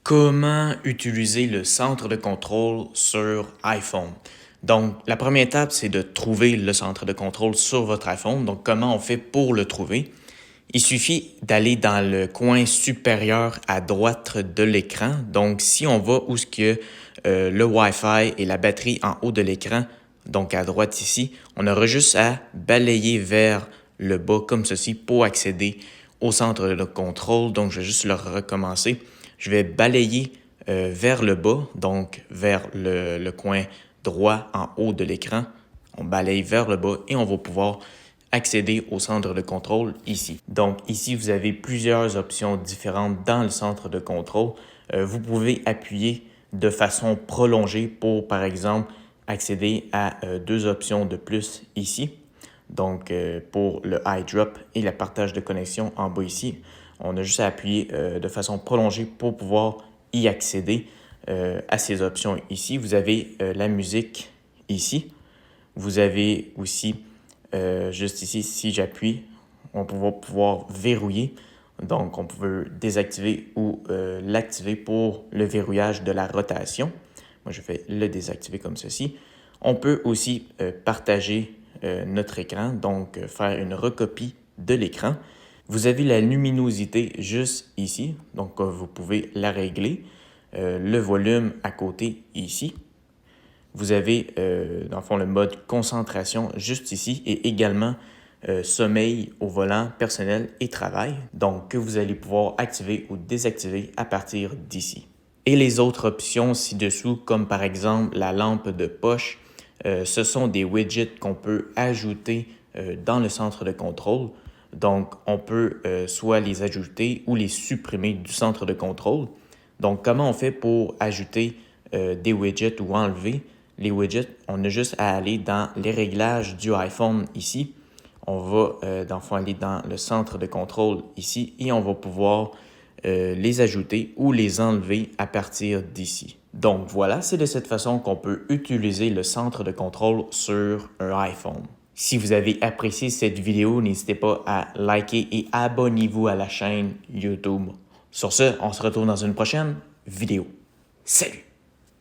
Comment utiliser le centre de contrôle sur iPhone? Donc, la première étape, c'est de trouver le centre de contrôle sur votre iPhone. Donc, comment on fait pour le trouver? Il suffit d'aller dans le coin supérieur à droite de l'écran. Donc, si on va où ce que le Wi-Fi et la batterie en haut de l'écran, donc à droite ici, on aura juste à balayer vers le bas comme ceci pour accéder au centre de contrôle. Donc, je vais juste le recommencer. Je vais balayer vers le bas, donc vers le coin droit en haut de l'écran. On balaye vers le bas et on va pouvoir accéder au centre de contrôle ici. Donc ici, vous avez plusieurs options différentes dans le centre de contrôle. Vous pouvez appuyer de façon prolongée pour, par exemple, accéder à deux options de plus ici. Donc, pour le iDrop et le partage de connexion en bas ici, on a juste à appuyer de façon prolongée pour pouvoir y accéder à ces options ici. Vous avez la musique ici. Vous avez aussi, juste ici, si j'appuie, on va pouvoir verrouiller. Donc, on peut désactiver ou l'activer pour le verrouillage de la rotation. Moi, je vais le désactiver comme ceci. On peut aussi partager notre écran, donc faire une recopie de l'écran. Vous avez la luminosité juste ici, donc vous pouvez la régler. Le volume à côté ici. Vous avez, dans le fond, le mode concentration juste ici et également sommeil au volant personnel et travail, donc que vous allez pouvoir activer ou désactiver à partir d'ici. Et les autres options ci-dessous, comme par exemple la lampe de poche, ce sont des widgets qu'on peut ajouter dans le centre de contrôle. Donc, on peut soit les ajouter ou les supprimer du centre de contrôle. Donc, comment on fait pour ajouter des widgets ou enlever les widgets? On a juste à aller dans les réglages du iPhone ici. On va, dans le fond, aller dans le centre de contrôle ici et on va pouvoir les ajouter ou les enlever à partir d'ici. Donc voilà, c'est de cette façon qu'on peut utiliser le centre de contrôle sur un iPhone. Si vous avez apprécié cette vidéo, n'hésitez pas à liker et abonnez-vous à la chaîne YouTube. Sur ce, on se retrouve dans une prochaine vidéo. Salut!